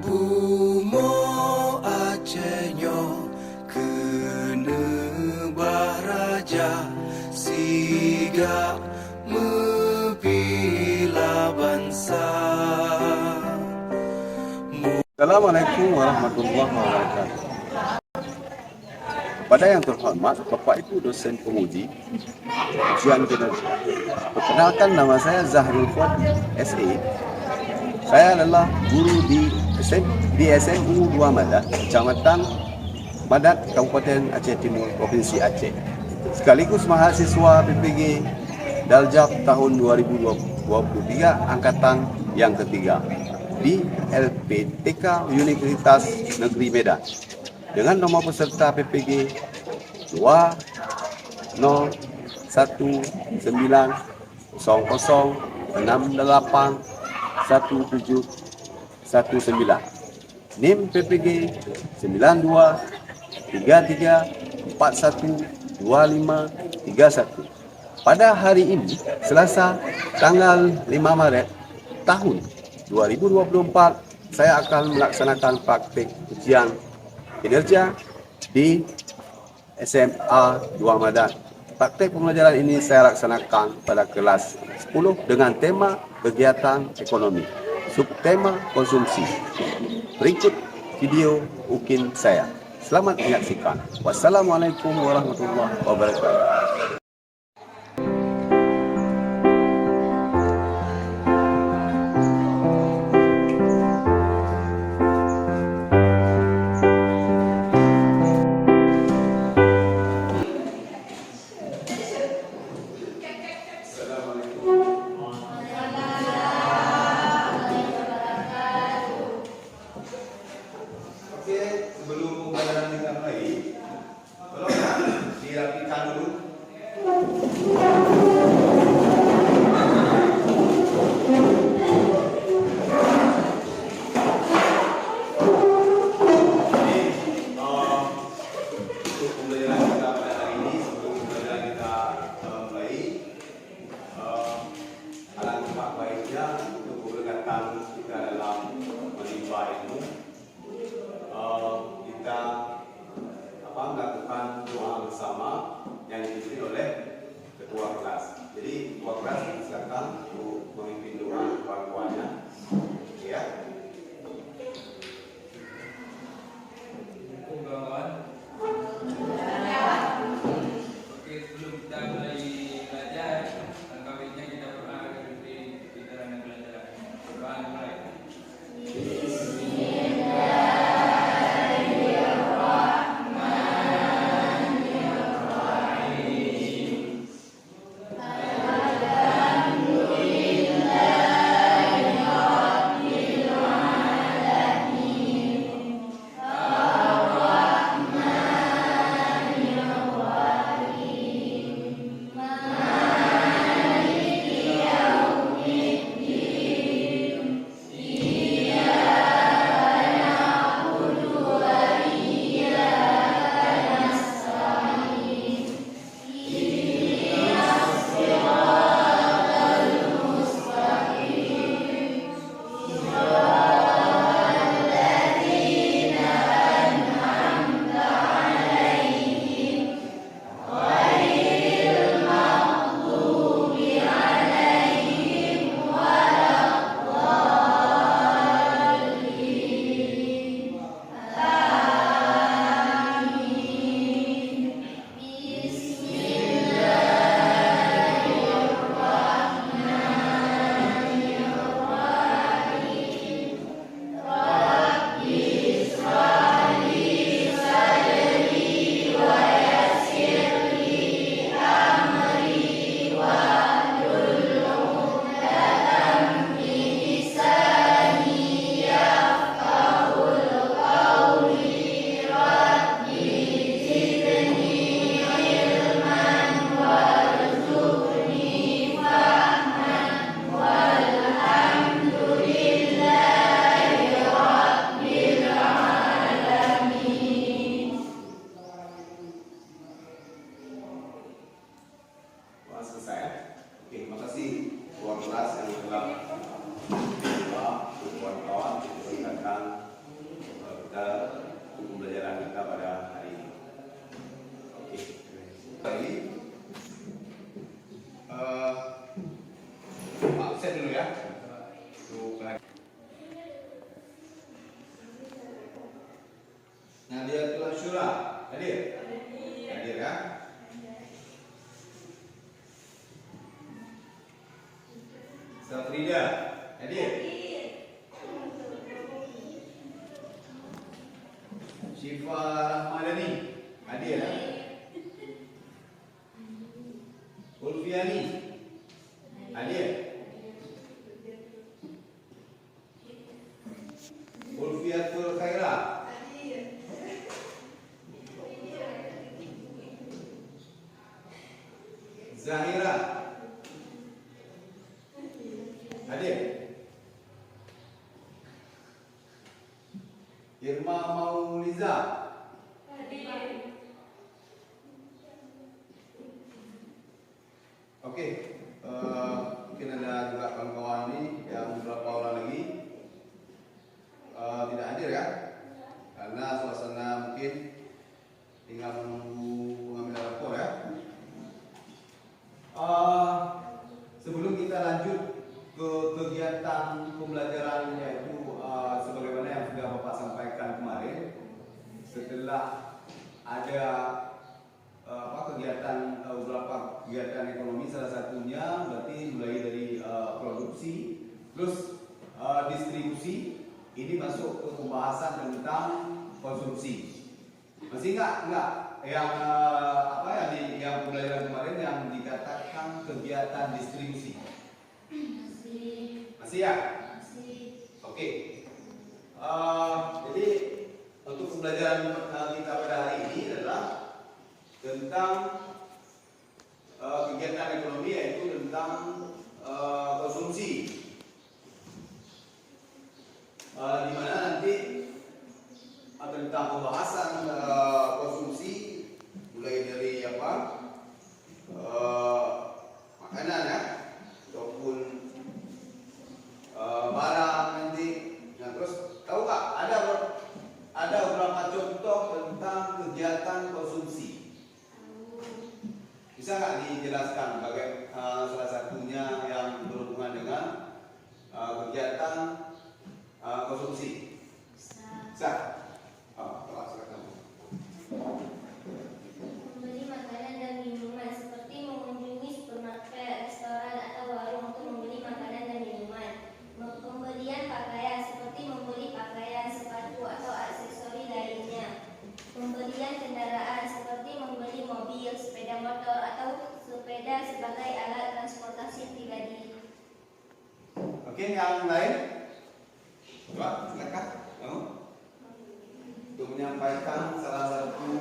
Bumo Acehnya kena baraja siga membela bangsa. Assalamualaikum warahmatullahi wabarakatuh. Pada yang terhormat, Bapak Ibu dosen penguji ujian kinerja. Perkenalkan, nama saya Zahrul Fuad, SE. Saya adalah guru di SMU 2 Madat, Kecamatan Madat, Kabupaten Aceh Timur, Provinsi Aceh. Sekaligus mahasiswa PPG Daljab tahun 2023 angkatan yang ketiga di LPTK Universitas Negeri Medan dengan nomor peserta PPG 20190681719, NIM PPG 9233412531. Pada hari ini, Selasa, tanggal 5 Maret tahun 2024, saya akan melaksanakan praktik ujian kinerja di SMA 2 Madat. Praktik pembelajaran ini saya laksanakan pada kelas 10 dengan tema kegiatan ekonomi, subtema konsumsi. Berikut video ukin saya. Selamat menyaksikan. Wassalamualaikum warahmatullahi wabarakatuh. Sebelum pembelajaran kita mulai, tolong dirapikan dulu Nadia Syura, hadir? Hadir ya? Safrida, hadir? Syifa Rahmadani, hadir ya? Ulfiani, hadir? Ulfiatul Khaira, Zahira, hadir? Irma Mauliza, oke, mungkin ada juga kawan-kawan ini yang beberapa orang lagi tidak hadir ya, karena suasana mungkin tinggal menunggu pengambilan rapor ya. Sebelum kita lanjut ke kegiatan pembelajaran, yaitu sebagaimana yang sudah Bapak sampaikan kemarin, setelah ada kegiatan beberapa kegiatan ekonomi, salah satunya berarti mulai dari produksi terus distribusi, ini masuk ke pembahasan tentang konsumsi. Masih enggak yang yang pembelajaran kemarin yang dikatakan kegiatan distribusi? Masih ya? Oke. Jadi untuk pembelajaran kita pada hari ini adalah tentang kegiatan ekonomi, yaitu tentang konsumsi. Di mana nanti tentang pembahasan konsumsi mulai dari makanan ya, ataupun barang nanti. Nah, terus tahu nggak ada beberapa contoh tentang kegiatan konsumsi? Bisa nggak dijelaskan bagaimana salah satunya yang berhubungan dengan kegiatan konsumsi? Bisa. Silakan. Membeli makanan dan minuman, seperti mengunjungi supermarket, restoran, atau warung untuk membeli makanan dan minuman. Pembelian pakaian, seperti membeli pakaian, sepatu, atau aksesori lainnya. Pembelian kendaraan, seperti membeli mobil, sepeda motor, atau sepeda sebagai alat transportasi pribadi. Oke, yang lain? Coba, silakan. Kamu? Untuk menyampaikan salah satu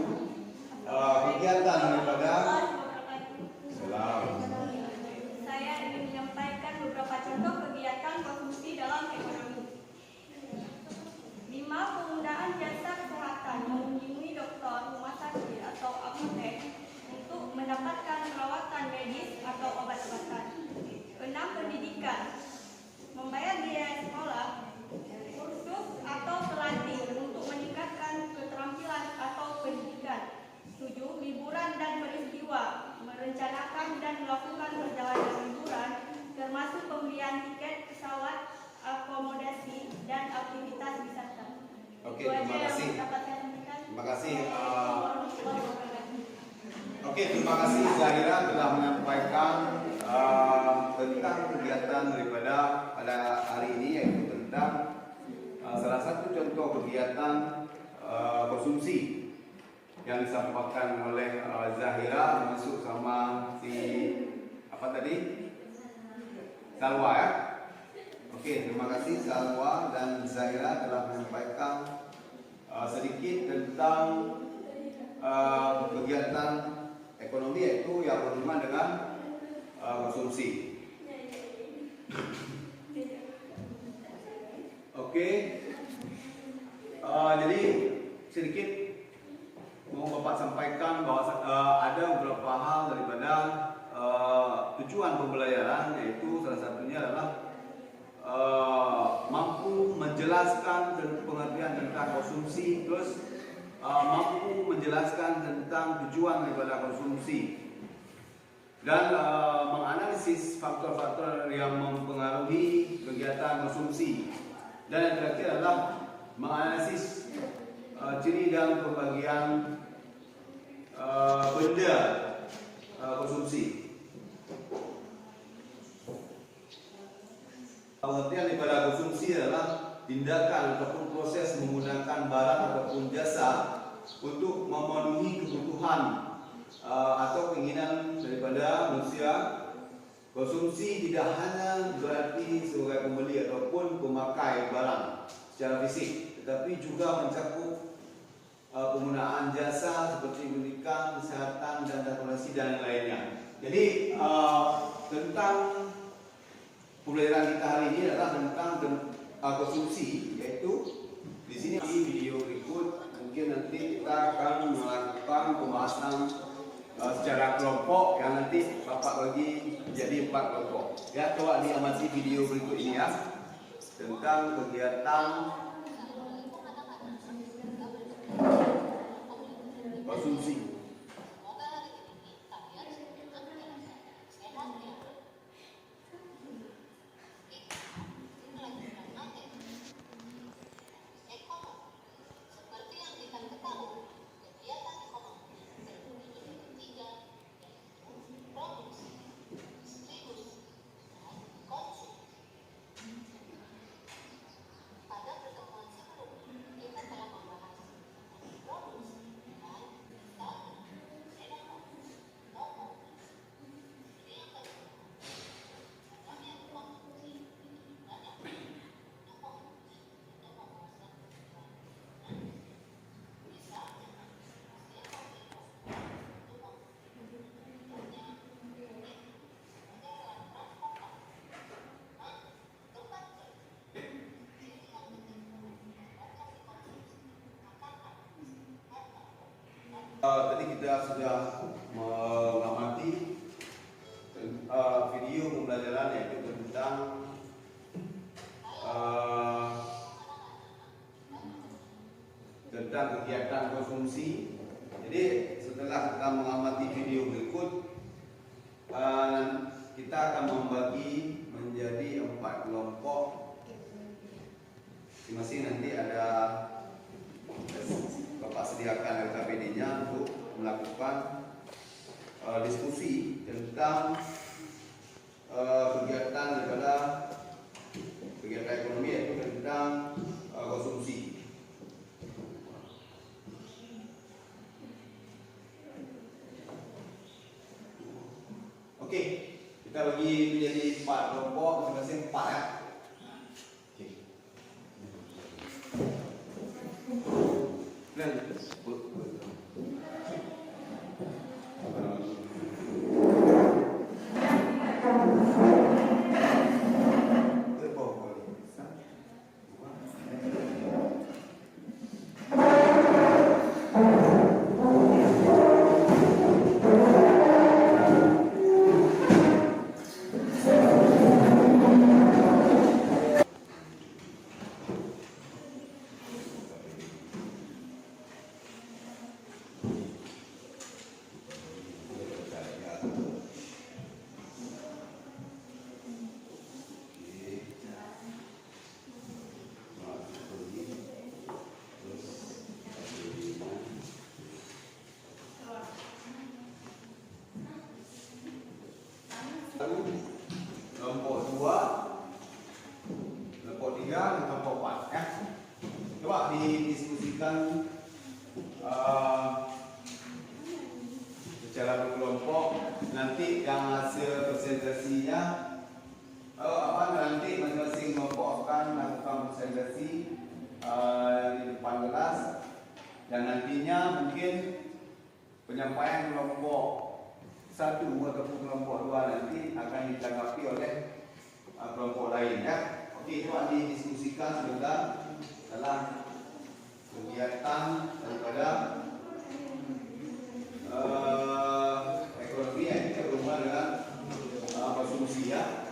kegiatan daripada Saya ingin menyampaikan beberapa contoh kegiatan konsumsi dalam ekonomi. 5. Penggunaan jasa kesehatan, mengunjungi dokter, rumah sakit, atau apotek untuk mendapatkan perawatan medis atau obat-obatan. 6. Pendidikan, membayar biaya sekolah, kursus atau pelatih untuk meningkatkan keterampilan atau pendidikan. 7. Liburan dan peristiwa, merencanakan dan melakukan perjalanan liburan, termasuk pembelian tiket pesawat, akomodasi, dan aktivitas wisata. Oke, Itu aja terima yang kasih. dapat saya sampaikan. Terima kasih. Oke, terima kasih Zahira telah menyampaikan tentang kegiatan daripada pada hari ini, yaitu tentang salah satu contoh kegiatan konsumsi yang disampaikan oleh Zahira, masuk sama si Salwa ya. Oke, terima kasih Salwa dan Zahira telah menyampaikan sedikit tentang kegiatan ekonomi, yaitu yang berhubungan dengan konsumsi. Oke, jadi sedikit mau Bapak sampaikan bahwa ada beberapa hal daripada tujuan pembelajaran, yaitu salah satunya adalah mampu menjelaskan pengertian tentang konsumsi, terus mampu menjelaskan tentang tujuan daripada konsumsi, dan menganalisis faktor-faktor yang mempengaruhi kegiatan konsumsi, dan yang terakhir adalah menganalisis ciri dan pembagian benda konsumsi. Pengertian daripada konsumsi adalah tindakan ataupun proses menggunakan barang ataupun jasa untuk memenuhi kebutuhan atau keinginan daripada manusia. Konsumsi tidak hanya berarti sebagai pembeli ataupun pemakai barang secara fisik, tetapi juga mencakup penggunaan jasa seperti pendidikan, kesehatan, dan transportasi dan yang lainnya. Jadi tentang pembelajaran kita hari ini adalah tentang konsumsi, yaitu di sini di video berikut mungkin nanti kita akan melakukan pembahasan secara kelompok yang nanti Bapak bagi menjadi 4 kelompok. Ya, coba diamati video berikut ini ya, tentang kegiatan konsumsi. Tadi kita sudah mengamati video pembelajaran yaitu tentang kegiatan konsumsi. Jadi setelah kita mengamati video berikut, kita akan membagi menjadi 4 kelompok. Masing-masing nanti ada Bapak sediakan LKPD-nya untuk melakukan diskusi tentang kegiatan daripada kegiatan ekonomi, yaitu tentang konsumsi. Oke, kita bagi menjadi 4 kelompok, masing-masing 4 ya. Kelompok 2, kelompok 3, dan kelompok 4 ya. Coba didiskusikan secara berkelompok. Nanti yang hasil presentasinya nanti masing-masing kelompok akan melakukan presentasi di depan kelas, dan nantinya mungkin penyampaian kelompok 1 ataupun kelompok 2 nanti akan ditanggapi oleh kelompok lain ya. Okey, coba didiskusikan sebentar dalam kegiatan daripada ekonomi yang berhubungan dengan konsumsi ya.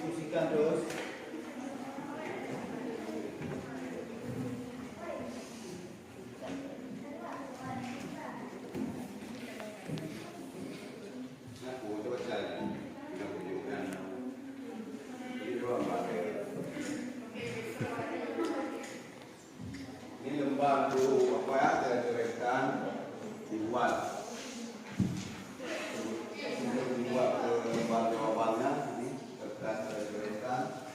diskusikan terus. Aku coba cari, aku tunjukkan. Ini dua pakai. Ini lembar dulu apa ya? Terjelaskan dibuat. Dibuat ke lembar jawabannya. Ini kertas terjelaskan.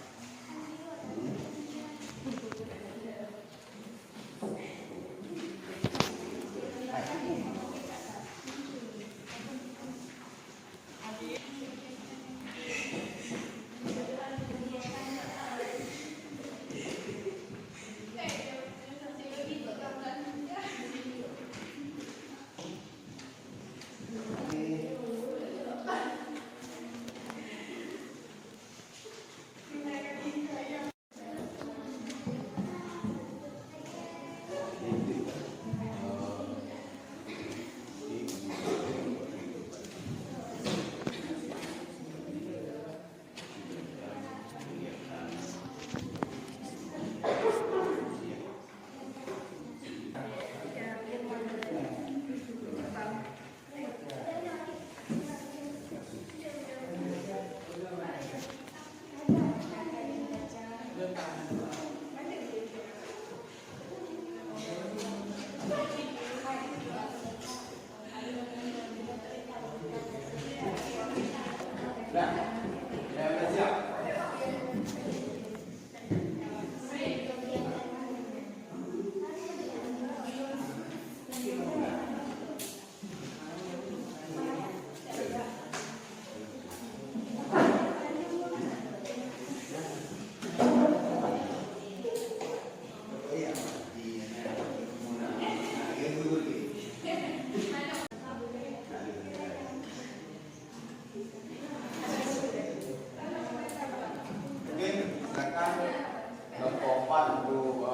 Kelompok 4 untuk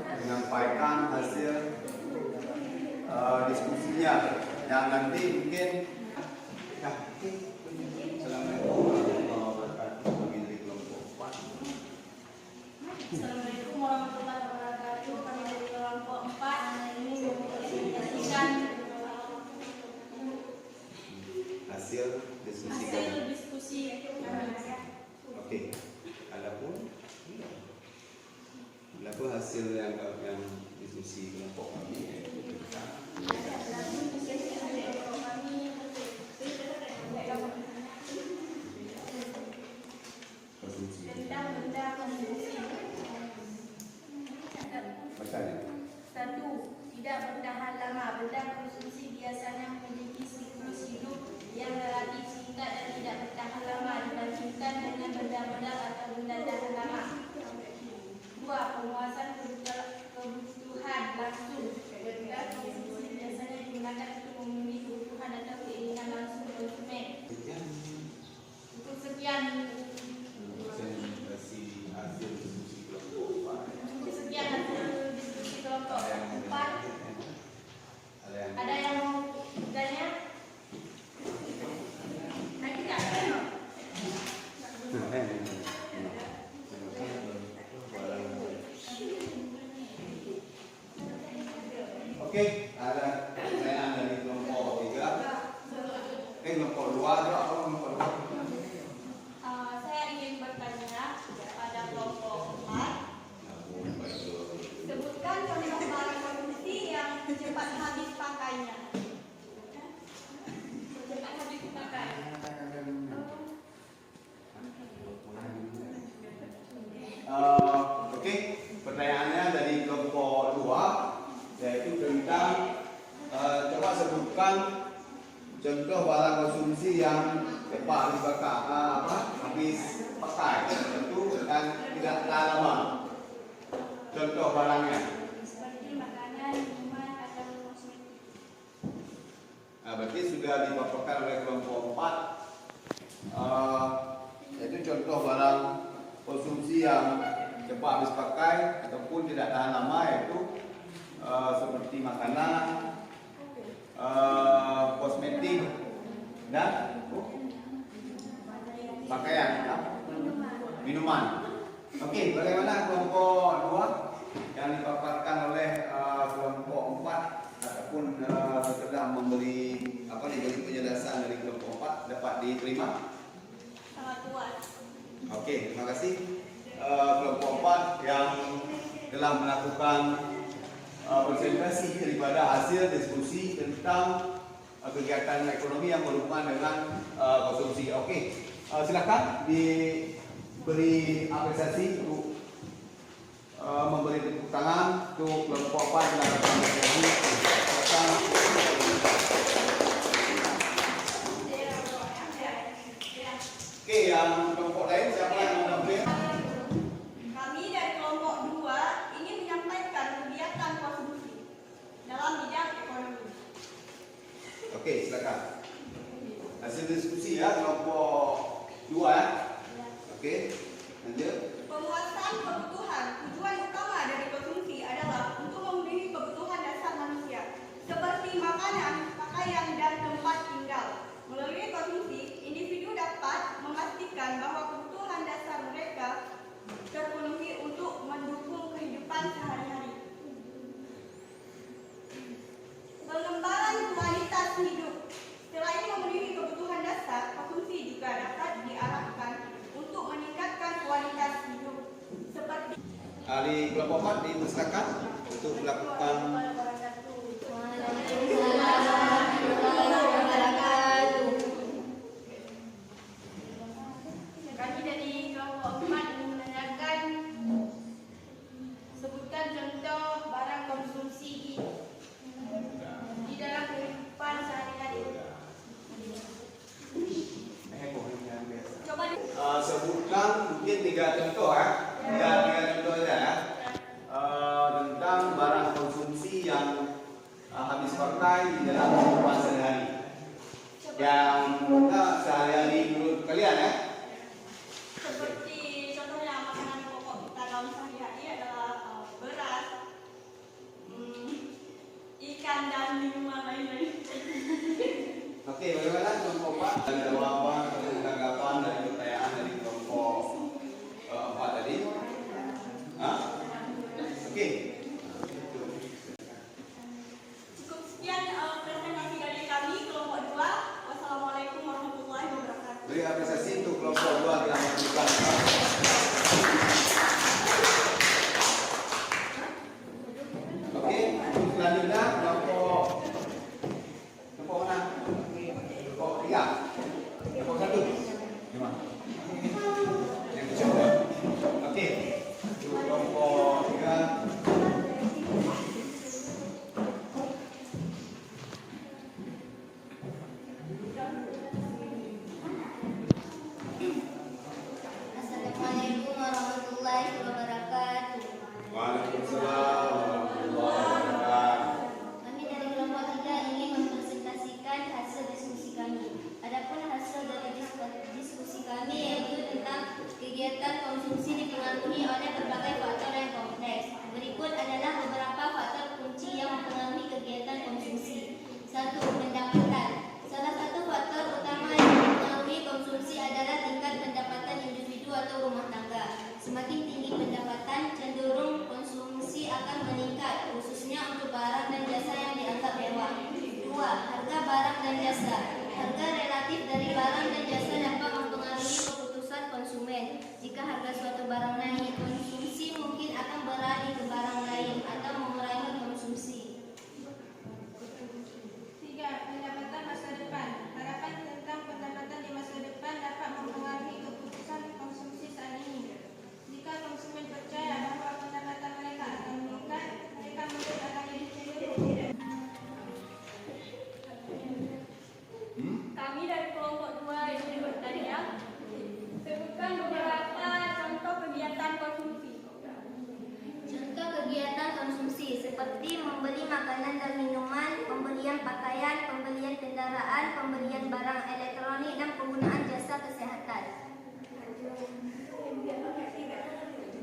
menyampaikan hasil diskusinya yang nanti mungkin Assalamualaikum warahmatullahi wabarakatuh. Bagi kelompok 4. Assalamualaikum warahmatullahi wabarakatuh. Kami dari kelompok 4 ini mempresentasikan Hasil diskusi hasil kami. diskusi kami. Oke. Adapun hasil yang diskusi kelompok kami tentang benda konsumsi. Satu, tidak bertahan lama. Benda konsumsi biasanya memiliki siklus hidup yang relatif singkat dan tidak bertahan lama dibandingkan dengan benda-benda atau benda tahan lama. Dua, pemuasan kebutuhan langsung. Benda konsumsi biasanya digunakan untuk memenuhi kebutuhan atau keinginan langsung konsumen. Untuk sekian hasil diskusi kelompok 4. Untuk sekian hasil diskusi kelompok 4. Ada yang mau bertanya? Nanti tak ada. Oke, ada pertanyaan dari kelompok 3. Kelompok 2 ada apa kelompok 2? Saya ingin bertanya pada kelompok 4. Sebutkan contoh barang konsumsi yang cepat habis pakainya. Cepat habis pakai. Oke, pertanyaannya dari kelompok 2 yaitu tentang coba sebutkan contoh barang konsumsi yang cepat habis pakai tentu dan tidak tahan lama. Contoh barangnya. Seperti makanan, minuman, atau kosmetik. Berarti sudah dipaparkan oleh kelompok 4. Yaitu contoh barang konsumsi yang cepat habis pakai ataupun tidak tahan lama yaitu seperti makanan, kosmetik dan pakaian, minuman. Okey, bagaimana kelompok 2 yang dipaparkan oleh kelompok 4 ataupun telah memberi penjelasan dari kelompok 4 dapat diterima? Sangat puas. Okey, terima kasih kelompok 4 yang telah melakukan presentasi daripada hasil diskusi tentang kegiatan ekonomi yang berhubungan dengan konsumsi. Okey, silakan diberi apresiasi untuk memberi tepuk tangan untuk kelompok 4 yang melakukan presentasi. Okey, yang kelompok lain siapa yang mau mengambil? Kami dari kelompok 2 ingin menyampaikan kegiatan konsumsi dalam bidang ekonomi. Okey, silakan. Hasil diskusi ya kelompok 2 ya. Okey, lanjut. Pemuasan kebutuhan. Tujuan utama dari konsumsi adalah untuk memenuhi kebutuhan dasar manusia seperti makanan, pakaian, dan tempat tinggal. Melalui konsumsi, individu dapat memastikan bahwa kebutuhan dasar mereka terpenuhi untuk mendukung kehidupan sehari-hari. Pengembangan kualitas hidup. Selain memenuhi kebutuhan dasar, konsumsi juga dapat diarahkan untuk meningkatkan kualitas hidup. Seperti Ahli kelompok 4 dipersilakan untuk melakukan kami dari kelompok 4 ingin menanyakan sebutkan contoh barang konsumsi di dalam kehidupan sehari-hari. Coba sebutkan mungkin 3 contoh ya. Tiga contoh saja ya. Tentang barang konsumsi yang habis pakai di dalam kehidupan sehari-hari. Yang sehari-hari menurut kalian ya. seperti contohnya makanan pokok kita dalam sehari-hari adalah beras, ikan, dan minuman lain-lain. Okey, bagaimana kelompok 4 dan jawaban atau tanggapan dari pertanyaan dari kelompok 4 tadi? Okey. Cukup sekian presentasi dari kami kelompok 2. Wassalamualaikum warahmatullahi wabarakatuh. Beri apresiasi untuk kelompok 2 yang melakukan. Okey, selanjutnya kelompok mana? Kelompok 3. Kelompok 1. Gimana? Yang kecil. Okey. Kelompok 3. Assalamualaikum warahmatullahi wabarakatuh. Waalaikumsalam warahmatullahi wabarakatuh. Kami dari kelompok 3 ingin mempresentasikan hasil diskusi kami. Adapun hasil dari diskusi kami yaitu tentang kegiatan konsumsi dipengaruhi oleh berbagai faktor yang kompleks. Berikut adalah beberapa faktor kunci yang mempengaruhi kegiatan konsumsi. 1. Pendapatan. Salah satu faktor utama yang mempengaruhi konsumsi adalah tingkat pendapatan individu atau rumah tangga. Semakin tinggi pendapatan, cenderung konsumsi akan meningkat, khususnya untuk barang dan jasa yang dianggap mewah. 2. Harga barang dan jasa. Harga relatif dari barang dan jasa dapat mempengaruhi keputusan konsumen. Jika harga suatu barang naik, konsumsi mungkin akan beralih ke barang lain atau mengurangi konsumsi. 3. Pendapatan masa depan. Harapan tentang pendapatan di masa depan dapat mempengaruhi keputusan konsumsi saat ini. Jika konsumen percaya bahwa pendapatan mereka akan meningkat, mereka mungkin akan lebih cenderung. Kami dari kelompok 2 yang disebut tadi ya, sebutkan beberapa contoh kegiatan konsumsi. Contoh kegiatan konsumsi seperti membeli makanan dan minuman, pembelian pakaian, pembelian kendaraan, pembelian barang elektronik, dan penggunaan jasa kesehatan.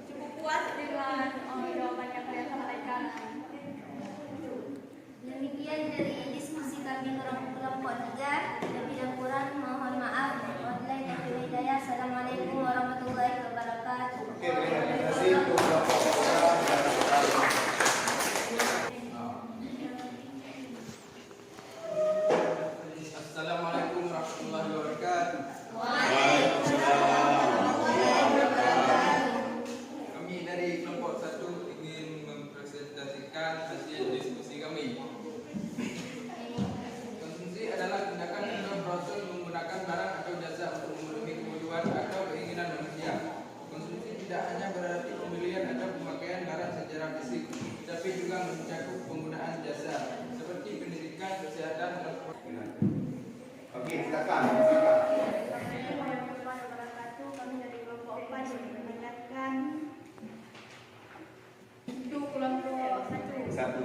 Cukup puas dengan jawaban yang kalian sampaikan. Demikian dari diskusi kami kelompok 3. Lebih dan kurang mohon maaf. Wabillahi taufiq wal hidayah. fisik, tetapi juga mencakup penggunaan jasa seperti pendidikan, kesehatan, dan Okey, silakan. Assalamualaikum warahmatullahi wabarakatuh. Kami dari kelompok 4 yang mengingatkan itu kelompok 1. Satu.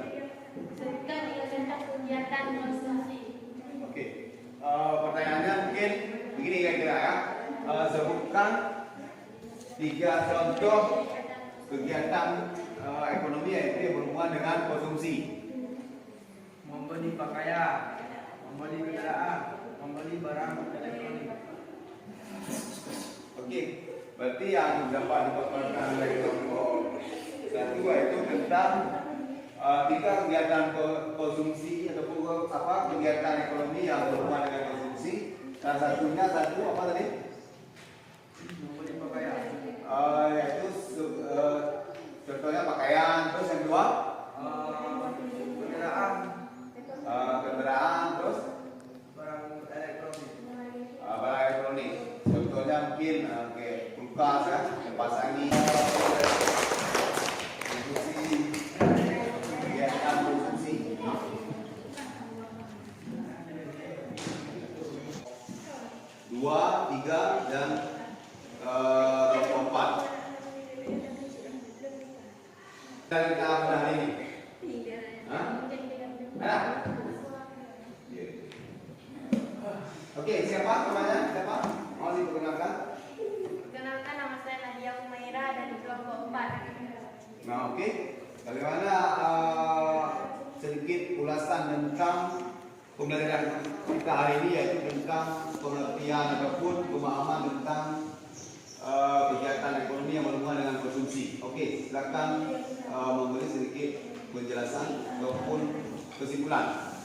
Sebutkan tiga tentang kegiatan konsumsi. Okey. Pertanyaannya mungkin begini kira-kira ya. Sebutkan 3 contoh kegiatan ekonomi yaitu yang berhubungan dengan konsumsi. membeli pakaian, membeli kendaraan, membeli barang elektronik. Okey. Berarti yang dapat dipaparkan oleh kelompok 1 itu tentang 3 kegiatan konsumsi ataupun kegiatan ekonomi yang berhubungan dengan konsumsi. Dan satunya apa tadi? Membeli pakaian, Yaitu contohnya pakaian. Terus yang kedua kendaraan, kendaraan. Terus barang elektronik. barang elektronik. Contohnya mungkin kulkas ya, kipas angin. Konsumsi, kegiatan konsumsi. Dua, tiga, dan keempat. Dan kita pada hari ini. Hah? Ada? Ya. Okey, siapa namanya? Siapa? Mau diperkenalkan? Perkenalkan, nama saya Nadia Umaira dari kelompok 4. Nah, okey. Bagaimana sedikit ulasan tentang pembelajaran kita hari ini, yaitu tentang pengertian ataupun pemahaman tentang kegiatan ekonomi yang berhubungan dengan konsumsi. Okey, silakan memberi sedikit penjelasan ataupun kesimpulan.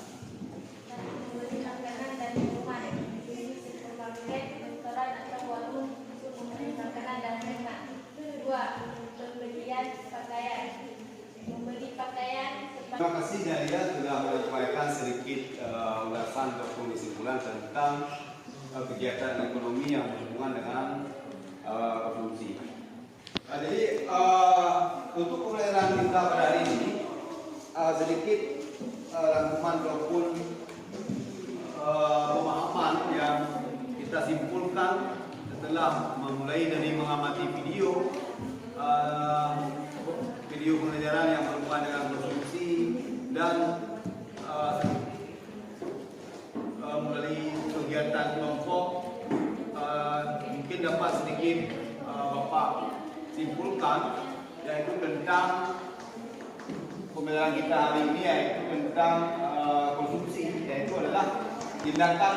Membeli makanan dan minuman di supermarket, restoran atau warung untuk membeli makanan dan minuman. 2. Pembelian pakaian. Membeli pakaian Terima kasih Nadia sudah menyampaikan sedikit ulasan ataupun kesimpulan tentang kegiatan ekonomi yang berhubungan dengan konsumsi. Jadi untuk pembelajaran kita pada hari ini sedikit rangkuman ataupun pemahaman yang kita simpulkan setelah memulai dari mengamati video pembelajaran yang berhubungan dengan konsumsi dan melalui kegiatan kelompok. Mungkin dapat sedikit Bapak simpulkan, yaitu tentang pembelajaran kita hari ini, yaitu tentang konsumsi, yaitu adalah tindakan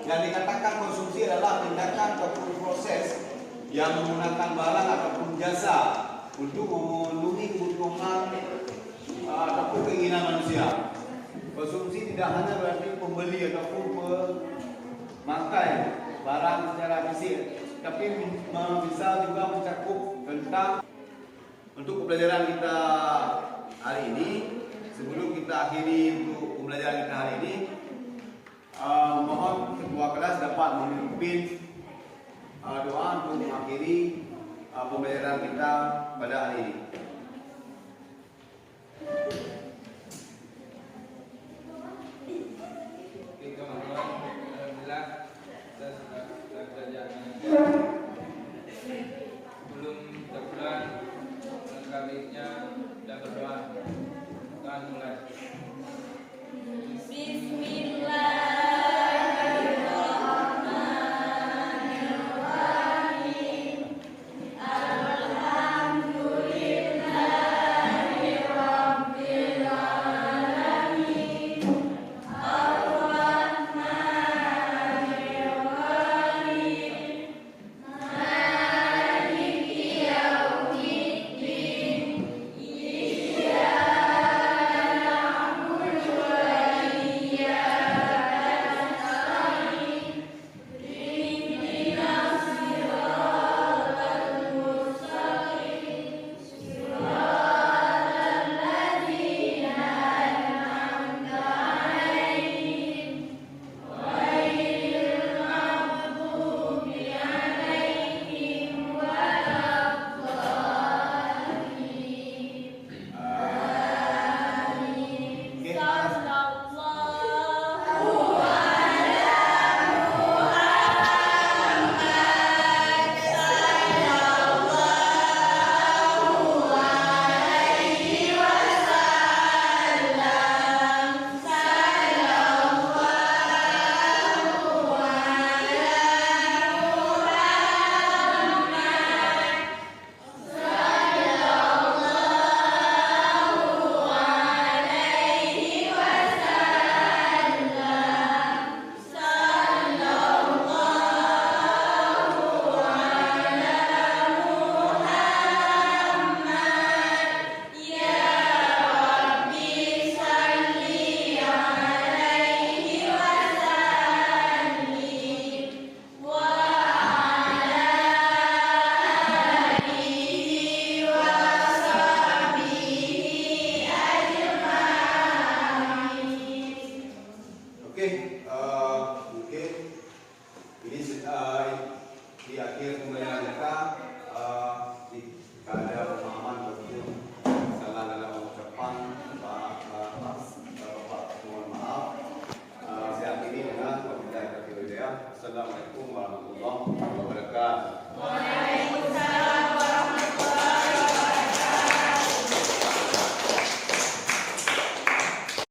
yang dikatakan konsumsi adalah tindakan ataupun proses yang menggunakan barang ataupun jasa untuk memenuhi kebutuhan ataupun keinginan manusia. Konsumsi tidak hanya berarti pembeli ataupun memakai barang secara fisik, tapi bisa juga mencakup tentang untuk pembelajaran kita hari ini. Sebelum kita akhiri untuk pembelajaran kita hari ini, mohon ketua kelas dapat memimpin doa untuk mengakhiri pembelajaran kita pada hari ini.